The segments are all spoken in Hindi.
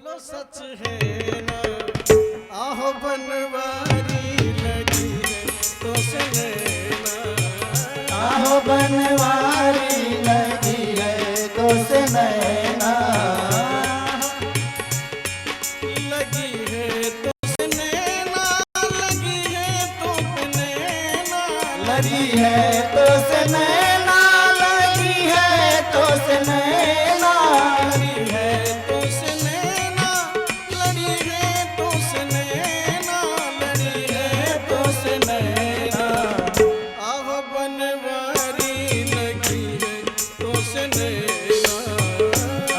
बोलो सच है ना, आहो बनवारी लगी है तो सुनैना, आहो बनवारी लगी है तो सुनैना, लगी है तो सुनैना, लगी है तो सुनैना, लगी है तो सुनैना, लगी है तो सुनैना, लड़ी है तो सुनैना, लड़ी है तो सुनैना, लड़ी है तो सुनैना, आहो बनवारी लगी है तो सुनैना,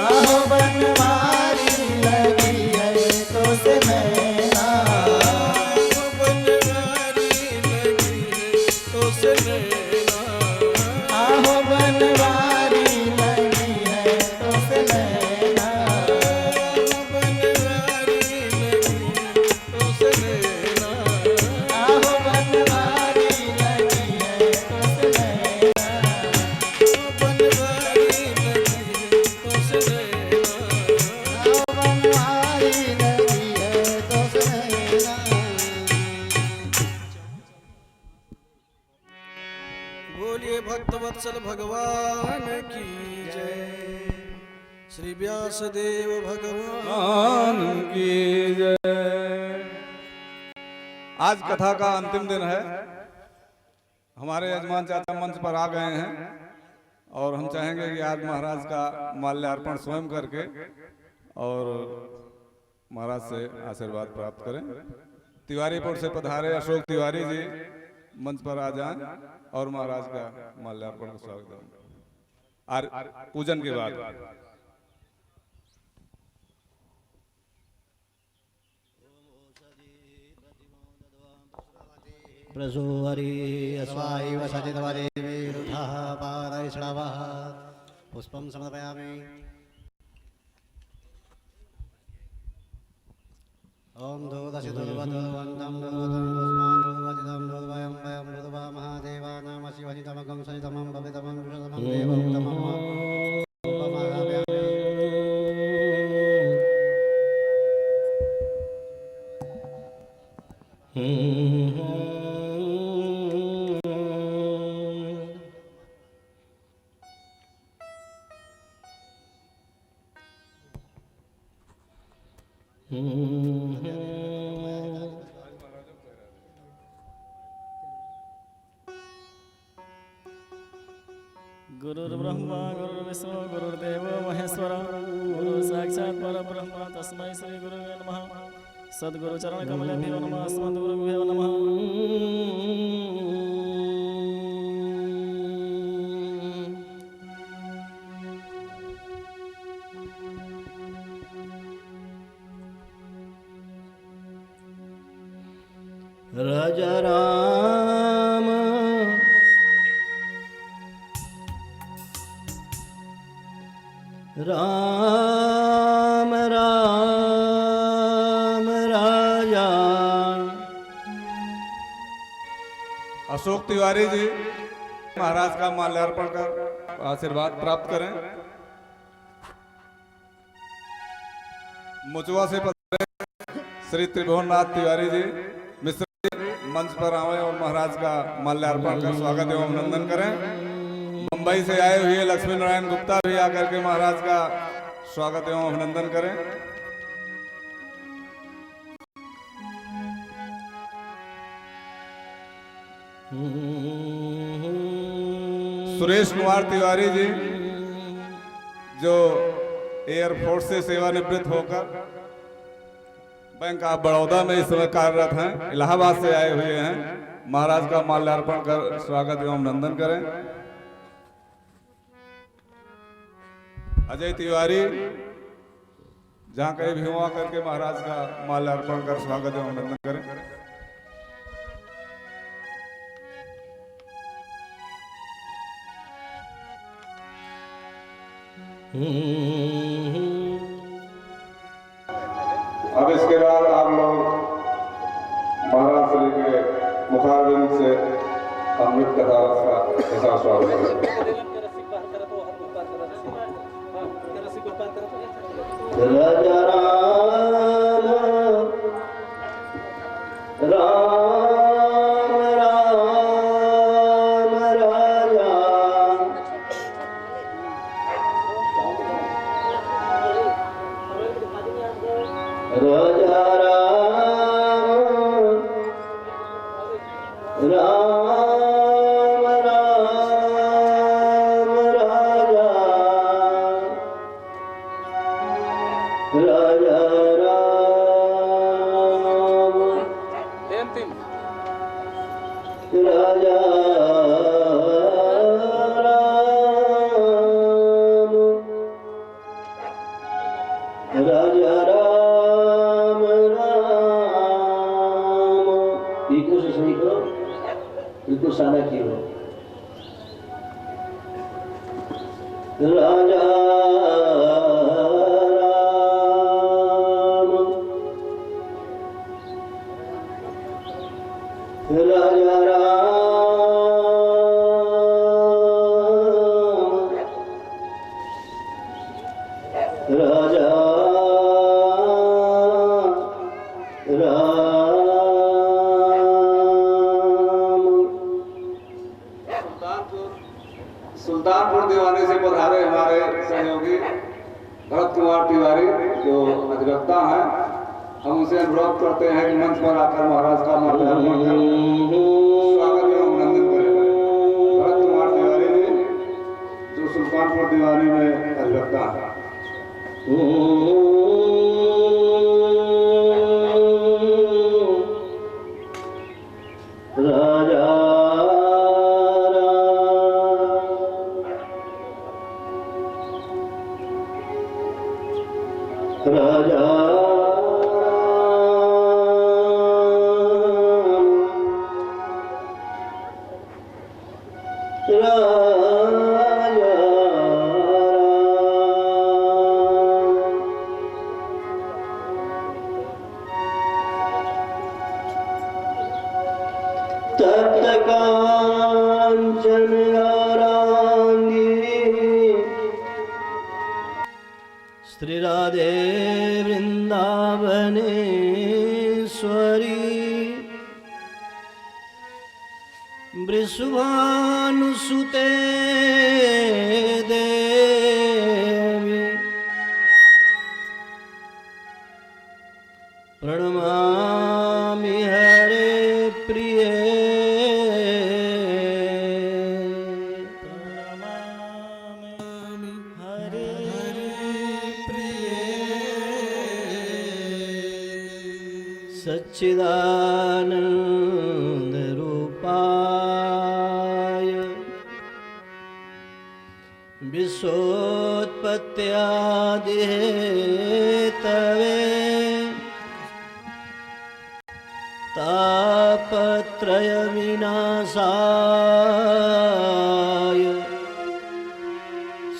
आहो बनवारी लगी है तो सुनैना, आहो बनवारी लगी है तो सुनैना, आहो बनवारी लगी है तो सुनैना, बनवारी लगी है तो सुनैना, आहो बनवारी लगी है तो सुनैना, बनवारी लगी है तो सुनैना। आहो बनवारी लगी है तो सुनैना। बोलिए भक्तवत्सल भगवान की जय, श्री व्यासदेव भगवान की जय। आज कथा का अंतिम दिन है। हमारे यजमान चाचा मंच पर आ गए हैं और हम चाहेंगे कि आज महाराज का माल्यार्पण स्वयं करके और महाराज से आशीर्वाद प्राप्त करें। तिवारीपुर से पधारे अशोक तिवारी जी मंच पर आ जाएं और महाराज का माल्यार्पण का स्वागत करें। पूजन के बाद प्रसूहरि अस्वायव सचितवदेवीरुधः पादैश्रवः पुष्पं समर्पयामि। ॐ दूदशि दुर्वदुर्वन्तं दुर्वदं दुष्मान् दुर्वदितं दुर्वयं वयं दुर्वा महादेवानां शिवहितमगं सहितमं भवितमं विशदमं देवोत्तमं गुरुर्ब्रह्मा गुरुर्विष्णु गुरुर्देवो महेश्वर गुरु साक्षात् परब्रह्म तस्मै श्री गुरुवे नमः। सद्गुरु चरण कमलेभ्यो नमः। अस्मद्गुरुभ्यो नमः। राजा राम राम राम राजा। अशोक तिवारी जी महाराज का माल्यार्पण कर आशीर्वाद प्राप्त करें। मुचवा से पधारे श्री त्रिभुवननाथ तिवारी जी मिश्र मंच पर आवे और महाराज का माल्यार्पण कर स्वागत एवं अभिनंदन करें। मुंबई से आए हुए लक्ष्मी नारायण गुप्ता भी आकर के महाराज का स्वागत एवं अभिनंदन करें। सुरेश कुमार तिवारी जी जो एयरफोर्स से सेवानिवृत्त होकर बैंक ऑफ बड़ौदा में इस समय कार्यरत हैं, इलाहाबाद से आए हुए हैं। महाराज का माल्यार्पण कर स्वागत एवं अभिनंदन करें। अजय तिवारी जहां कहीं भी हुआ करके महाराज का माल्यार्पण कर स्वागत एवं अभिनंदन करें। अब इसके बाद आप लोग महाराज श्री के मुखारविंद से अमृत कथा रस का ऐसा स्वागत करें। राजा राम राजा राम राम राम राजा राजा राम अंतिम राजा राजा राम राम बिल्कुल से सही करो, बिल्कुल सादा किए हो। राजा राम राजा राम राजा सुल्तानपुर दीवानी से पधारे हमारे सहयोगी भरत कुमार तिवारी जो अधिवक्ता हैं। हम उनसे अनुरोध करते हैं कि मंच पर आकर महाराज का माल्यार्पण कर स्वागत एवं अभिनंदन करें। भरत कुमार तिवारी जी जो सुल्तानपुर दीवानी में अधिवक्ता हैं। राजा राजा तप्त कांचन गौरांगी श्री राधे वृंदावनेश्वरी वृषभानुसुते देवी प्रणमामि हरे प्रिये प्रणमामि हरे सच्चिदानंद रूपाय विश्वोत्पत्त्यादिहेतवे तापत्रय विनाशाय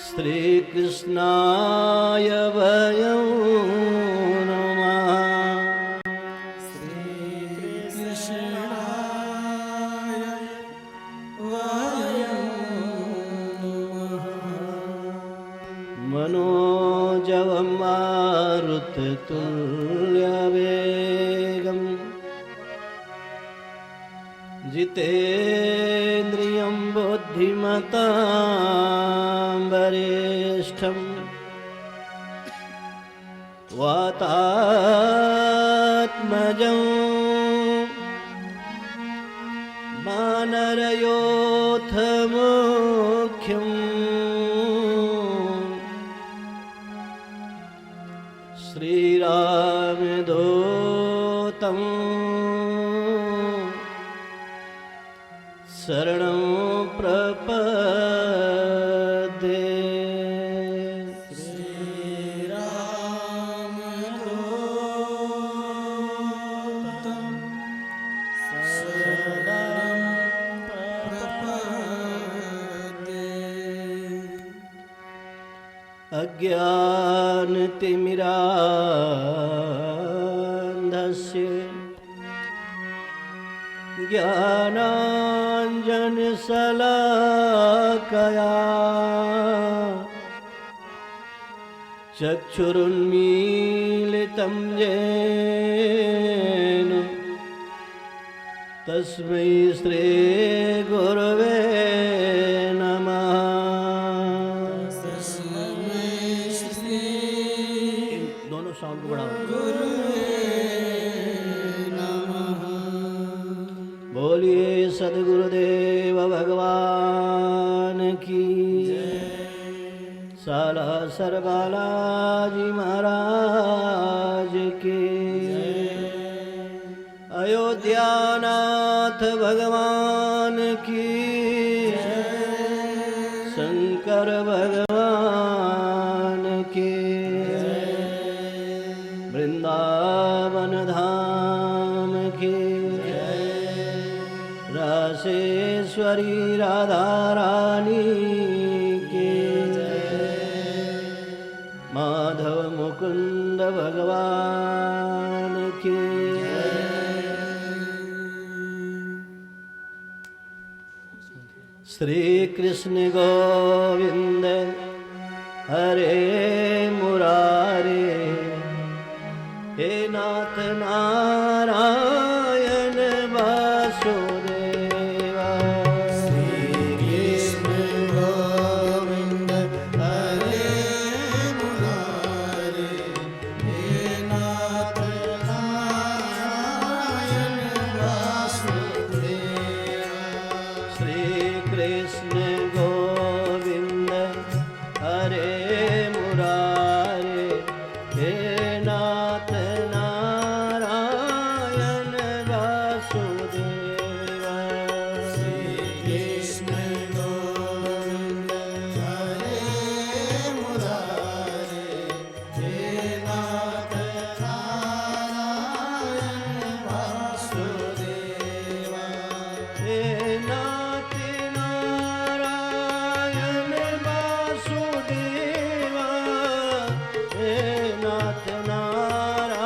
श्री कृष्णाय वयं नमः। मनोजवं मारुततुल्यवेगं जितेन्द्रियं बुद्धिमतां वरिष्ठं वातात्मजं वानरयोऽथ मुख्यम् श्रीरामदूतं शरणं प्रपद्ये। अज्ञानतिमिरान्धस्य ज्ञानाञ्जनशलाकया चक्षुरुन्मीलितं येन तस्मै श्रीगुरवे नमः। दोनों साउंड को बढ़ाओ। बोलिए सदगुरुदेव भगवान की साला सरबालाजी महाराज की अयोध्यानाथ भगवान की शंकर भगवान की वृंदावन धाम की रासेश्वरी राधा रानी की माधव मुकुंद भगवान की श्री कृष्ण गोविंद हरे मुरारे हे नाथ नारायण वासुदेवा। श्री कृष्ण गोविंद हरे मुरारे हे नाथ नारायण वासुदेवा। श्री कृष्ण गोविंद हरे मुरारे हे नाथ नारायण वासुदेवा। श्री कृष्ण गोविंद हरे मुरारे हे नाथ नारायण वासुदेवा। हे नाथ नारायण वासुदेवा। हे नाथ नारायण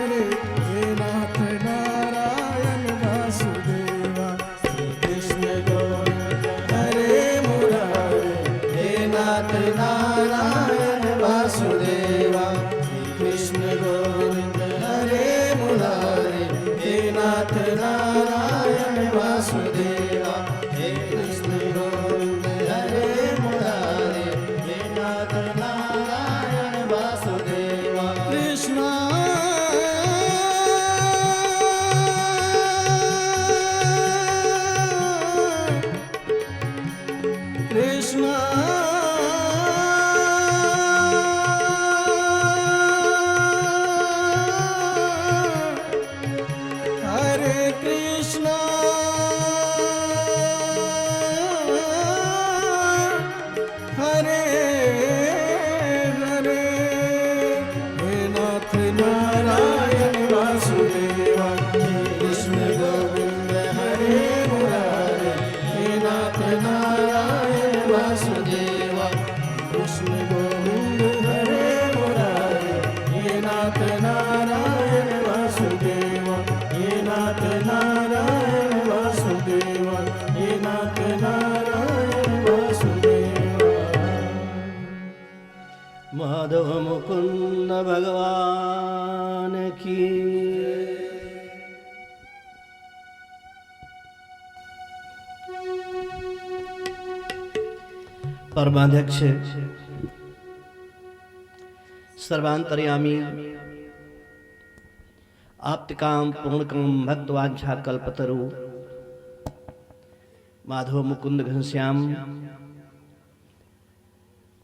माधव मुकुंद भगवान की। परमाध्यक्ष सर्वांतर्यामी आप्तकाम पूर्णकाम भक्तवांछा कल्पतरु माधव मुकुंद घनश्याम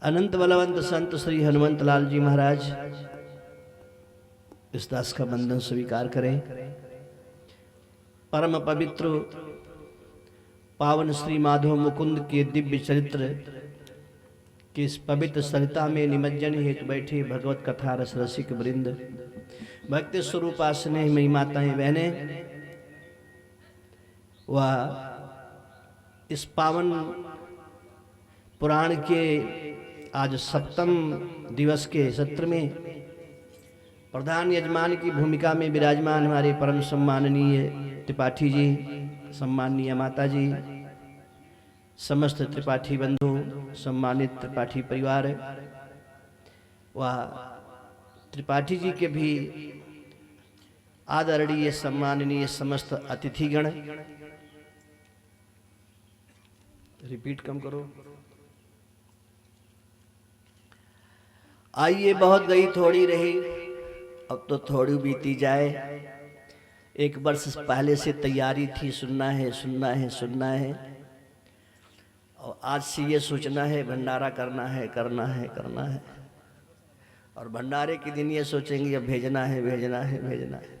अनंत बलवंत संत श्री हनुमंत लाल जी महाराज इस दास का बंधन स्वीकार करें। परम पवित्र पावन श्री माधव मुकुंद के दिव्य चरित्र कि इस पवित्र सरिता में निमज्जन हेतु बैठे भगवत कथा रस रसिक वृंद, भक्ति स्वरूप स्नेह में माताएं बहनें, वह इस पावन पुराण के आज सप्तम दिवस के सत्र में प्रधान यजमान की भूमिका में विराजमान हमारे परम सम्माननीय त्रिपाठी जी, सम्माननीय माता जी, समस्त त्रिपाठी बंधु, सम्मानित त्रिपाठी परिवार, वह त्रिपाठी जी के भी आदरणीय सम्माननीय समस्त अतिथिगण, रिपीट कम करो। आइए, बहुत गई थोड़ी रही, अब तो थोड़ी बीती जाए। एक वर्ष पहले से तैयारी थी, सुनना है सुनना है सुनना है, और आज से ये सोचना है भंडारा करना है करना है करना है, और भंडारे के दिन ये सोचेंगे अब भेजना है भेजना है भेजना है।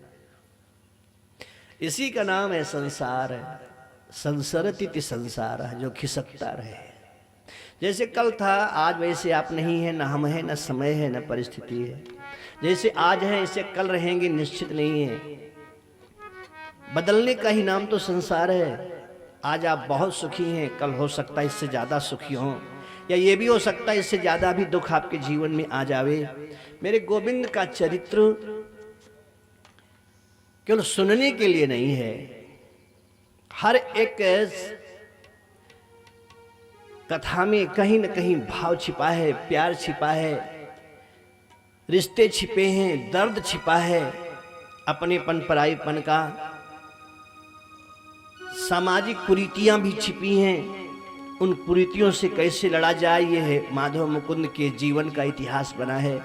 इसी का नाम है संसार है, संसरति संसार है, जो खिसकता रहे। जैसे कल था आज वैसे आप नहीं है, न हम है, न समय है, न परिस्थिति है। जैसे आज है ऐसे कल रहेंगे निश्चित नहीं है। बदलने का ही नाम तो संसार है। आज आप बहुत सुखी हैं, कल हो सकता है इससे ज़्यादा सुखी हों, या ये भी हो सकता है इससे ज़्यादा भी दुख आपके जीवन में आ जावे। मेरे गोविंद का चरित्र केवल सुनने के लिए नहीं है, हर एक कथा में कहीं न कहीं भाव छिपा है, प्यार छिपा है, रिश्ते छिपे हैं, दर्द छिपा है, अपनेपन पराईपन का, सामाजिक कुरीतियां भी छिपी हैं। उन कुरीतियों से कैसे लड़ा जाए, ये है माधव मुकुंद के जीवन का इतिहास बना है।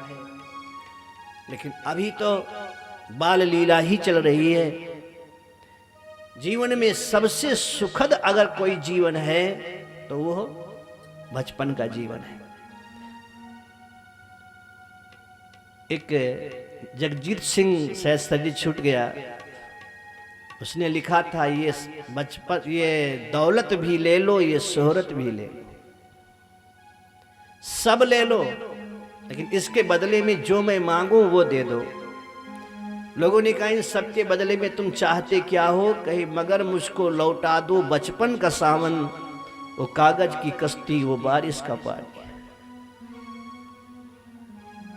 लेकिन अभी तो बाल लीला ही चल रही है। जीवन में सबसे सुखद अगर कोई जीवन है तो वो बचपन का जीवन है। एक जगजीत सिंह शायद शरीर छूट गया, उसने लिखा था ये बचपन, ये दौलत भी ले लो, ये शोहरत भी ले लो, सब ले लो, लेकिन इसके बदले में जो मैं मांगू वो दे दो। लोगों ने कहा इन सब के बदले में तुम चाहते क्या हो? कहीं मगर मुझको लौटा दो बचपन का सावन, वो कागज की कश्ती, वो बारिश का पानी।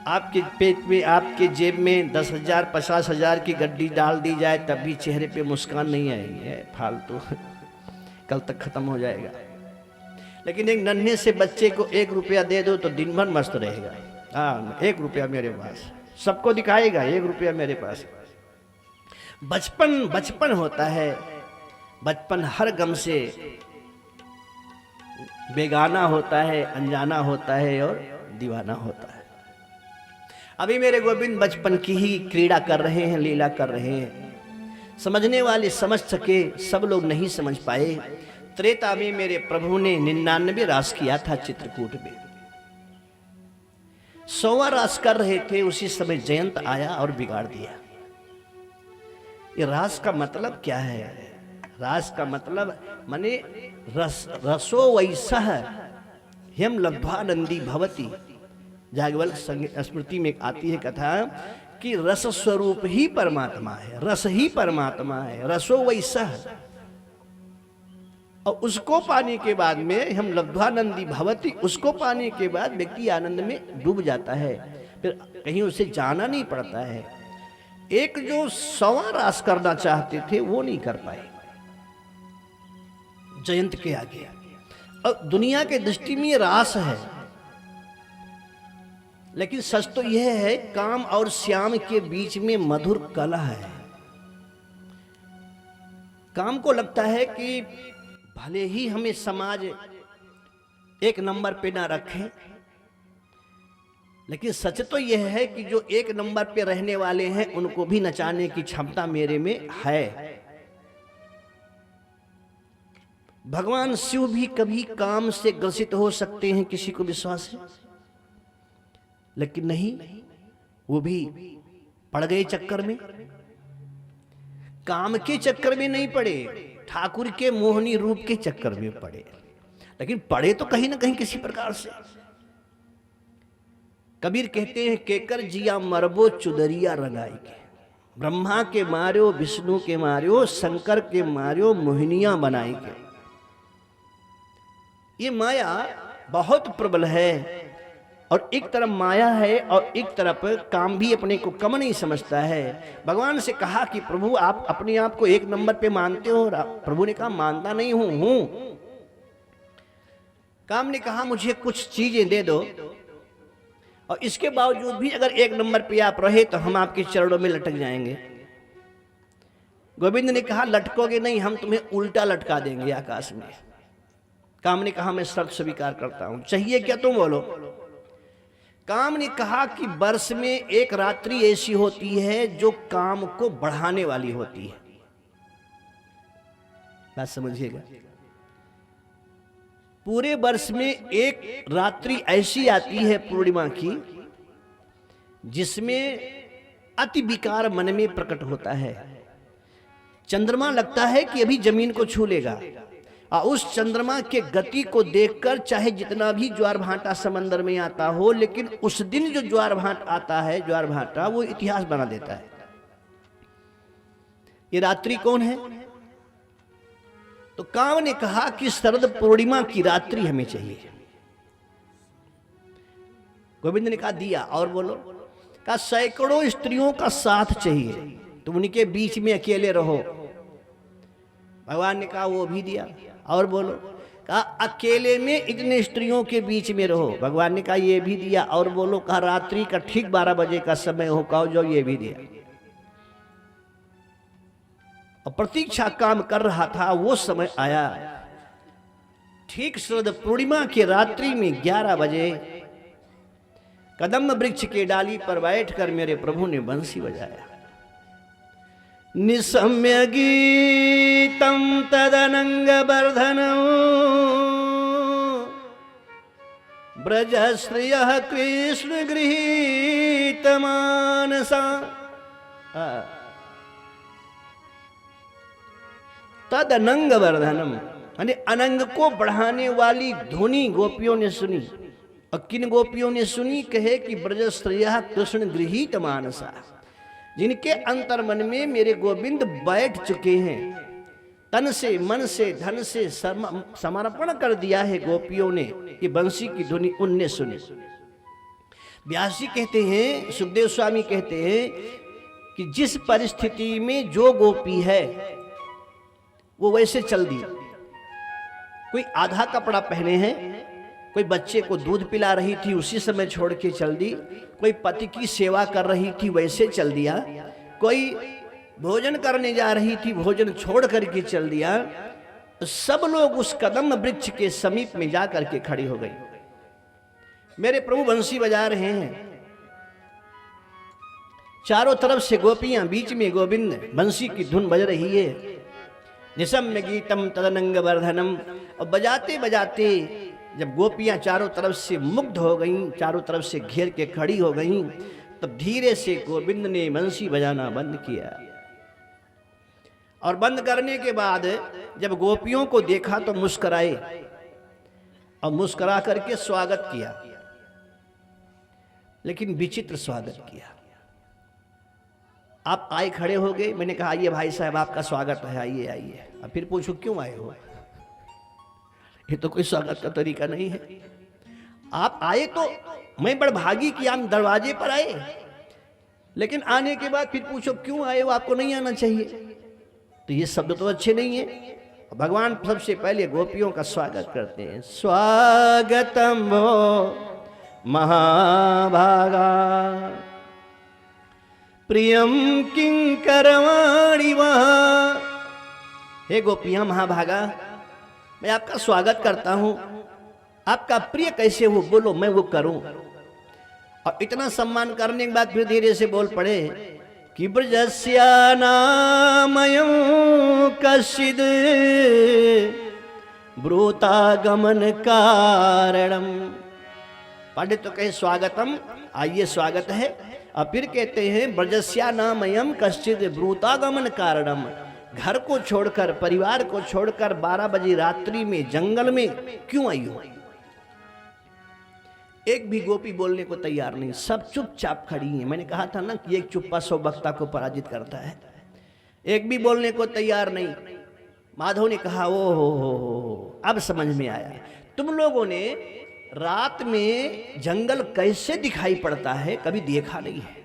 आपके पेट में, आपके जेब में 10,000 50,000 की गड्डी डाल दी जाए तब भी चेहरे पे मुस्कान नहीं आएगी, है फालतू, कल तक खत्म हो जाएगा। लेकिन एक नन्हे से बच्चे को 1 रुपया दे दो तो दिन भर मस्त रहेगा। हाँ, 1 रुपया मेरे पास, सबको दिखाएगा 1 रुपया मेरे पास। बचपन बचपन होता है, बचपन हर गम से बेगाना होता है, अनजाना होता है और दीवाना होता है। अभी मेरे गोविंद बचपन की ही क्रीड़ा कर रहे हैं, लीला कर रहे हैं। समझने वाले समझ सके, सब लोग नहीं समझ पाए। त्रेता में मेरे प्रभु ने 99 रास किया था चित्रकूट में। 100वां रास कर रहे थे, उसी समय जयंत आया और बिगाड़ दिया। ये रास का मतलब क्या है? रास का मतलब माने रसो वैसा हम लब्ध्वानंदी भवती। जागवल्क स्मृति में आती है कथा कि रस स्वरूप ही परमात्मा है, रस ही परमात्मा है, रसो वैसा। और उसको पाने के बाद में हम लब्ध्वानंदी भवती, उसको पाने के बाद व्यक्ति आनंद में डूब जाता है, फिर कहीं उसे जाना नहीं पड़ता है। एक जो 100वां रास करना चाहते थे वो नहीं कर पाए जयंत के आगे। और दुनिया के दृष्टि में ये रास है, लेकिन सच तो यह है, काम और श्याम के बीच में मधुर कला है। काम को लगता है कि भले ही हमें समाज एक नंबर पे ना रखे, लेकिन सच तो यह है कि जो एक नंबर पे रहने वाले हैं उनको भी नचाने की क्षमता मेरे में है। भगवान शिव भी कभी काम से ग्रसित हो सकते हैं, किसी को विश्वास है, लेकिन नहीं, वो भी पड़ गए चक्कर में। काम के चक्कर में नहीं पड़े, ठाकुर के मोहनी रूप के चक्कर में पड़े, लेकिन पड़े तो कहीं ना कहीं किसी प्रकार से। कबीर कहते हैं, केकर जिया मरबो चुदरिया रंगाई के, ब्रह्मा के मार्यो विष्णु के मार्यो शंकर के मार्यो मोहिनियां बनाई के। ये माया बहुत प्रबल है, और एक तरफ माया है और एक तरफ काम भी अपने को कम नहीं समझता है। भगवान से कहा कि प्रभु आप अपने आप को एक नंबर पे मानते हो? प्रभु ने कहा मानता नहीं हूं। काम ने कहा मुझे कुछ चीजें दे दो, और इसके बावजूद भी अगर एक नंबर पे आप रहे तो हम आपके चरणों में लटक जाएंगे। गोविंद ने कहा लटकोगे नहीं, हम तुम्हें उल्टा लटका देंगे आकाश में। काम ने कहा मैं शर्त स्वीकार करता हूं, चाहिए क्या तुम बोलो। काम ने कहा कि वर्ष में एक रात्रि ऐसी होती है जो काम को बढ़ाने वाली होती है। बात समझिएगा, पूरे वर्ष में एक रात्रि ऐसी आती है पूर्णिमा की, जिसमें अति विकार मन में प्रकट होता है। चंद्रमा लगता है कि अभी जमीन को छू लेगा, और उस चंद्रमा के गति को देखकर चाहे जितना भी ज्वार भाटा समंदर में आता हो, लेकिन उस दिन जो ज्वार भाट आता है, ज्वार भाटा, वो इतिहास बना देता है। ये रात्रि कौन है? तो काम ने कहा कि शरद पूर्णिमा की रात्रि हमें चाहिए। गोविंद ने कहा दिया, और बोलो। कहा सैकड़ों स्त्रियों का साथ चाहिए, तुम उनके बीच में अकेले रहो। भगवान ने कहा वो भी दिया, और बोलो। कहा अकेले में इतने स्त्रियों के बीच में रहो। भगवान ने कहा ये भी दिया, और बोलो। कहा रात्रि का ठीक 12 बजे का समय हो, कहो जो, ये भी दिया। और प्रतीक्षा काम कर रहा था, वो समय आया। ठीक शरद पूर्णिमा की रात्रि में 11 बजे कदम्ब वृक्ष के डाली पर बैठकर मेरे प्रभु ने बंसी बजाया। निसम्य गीतम तदनंग वर्धनम ब्रजश्रियः कृष्ण गृहीत मानसा। तदनंग वर्धनम, यानी अनंग को बढ़ाने वाली ध्वनि गोपियों ने सुनी। और किन गोपियों ने सुनी? कहे कि ब्रजश्रियः कृष्ण गृहीत मानसा, जिनके अंतर मन में मेरे गोविंद बैठ चुके हैं। तन से, मन से, धन से समर्पण कर दिया है गोपियों ने। कि बंसी की ध्वनि उनने सुनी। व्यास जी कहते हैं, सुखदेव स्वामी कहते हैं कि जिस परिस्थिति में जो गोपी है वो वैसे चल दी। कोई आधा कपड़ा पहने हैं, कोई बच्चे को दूध पिला रही थी उसी समय छोड़ के चल दी, कोई पति की सेवा कर रही थी वैसे चल दिया, कोई भोजन करने जा रही थी भोजन छोड़ करके चल दिया। सब लोग उस कदम वृक्ष के समीप में जा करके खड़ी हो गई। मेरे प्रभु बंसी बजा रहे हैं, चारों तरफ से गोपियां, बीच में गोविंद, बंसी की धुन बज रही है। निसम्य गीतम तदनंग वर्धनम। और बजाते बजाते जब गोपियां चारों तरफ से मुग्ध हो गईं, चारों तरफ से घेर के खड़ी हो गईं, तब धीरे से गोविंद ने बंसी बजाना बंद किया। और बंद करने के बाद जब गोपियों को देखा तो मुस्कुराए, और मुस्कुरा करके स्वागत किया, लेकिन विचित्र स्वागत किया। आप आए, खड़े हो गए। मैंने कहा आइए भाई साहब, आपका स्वागत है, आइए आइए। अब फिर पूछो क्यों आए हो? ये तो कोई स्वागत का तरीका नहीं है। आप आए तो मैं बड़ भागी कि आप दरवाजे पर आए, लेकिन आने के बाद फिर पूछो क्यों आए हो, आपको नहीं आना चाहिए। तो ये शब्द तो अच्छे नहीं है। भगवान सबसे पहले गोपियों का स्वागत करते हैं। स्वागतम वो महाभागा प्रियम किंकरवाणि वहा। हे गोपियां महाभागा, मैं आपका स्वागत करता हूं, आपका प्रिय कैसे हो बोलो, मैं वो करूं। और इतना सम्मान करने के बाद फिर धीरे से बोल पड़े कि ब्रजस्या नामयं कश्चिद ब्रूतागमन कारणम। पंडित तो कहे स्वागतम, आइए स्वागत है। और फिर कहते हैं ब्रजस्या नामयं कश्चिद ब्रूतागमन कारणम। घर को छोड़कर, परिवार को छोड़कर 12 बजे रात्रि में जंगल में क्यों आई हो? एक भी गोपी बोलने को तैयार नहीं, सब चुपचाप खड़ी हैं। मैंने कहा था ना कि एक चुप्पा 100 वक्ता को पराजित करता है। एक भी बोलने को तैयार नहीं। माधव ने कहा ओ हो, अब समझ में आया। तुम लोगों ने रात में जंगल कैसे दिखाई पड़ता है कभी देखा नहीं है,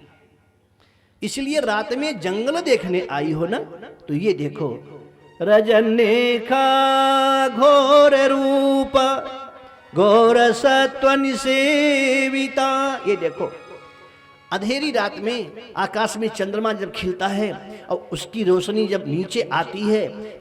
इसलिए रात में जंगल देखने आई हो ना। तो ये देखो, रजने का घोर रूप घोर सत्व निसेविता। ये देखो, अंधेरी रात में आकाश में चंद्रमा जब खिलता है और उसकी रोशनी जब नीचे आती है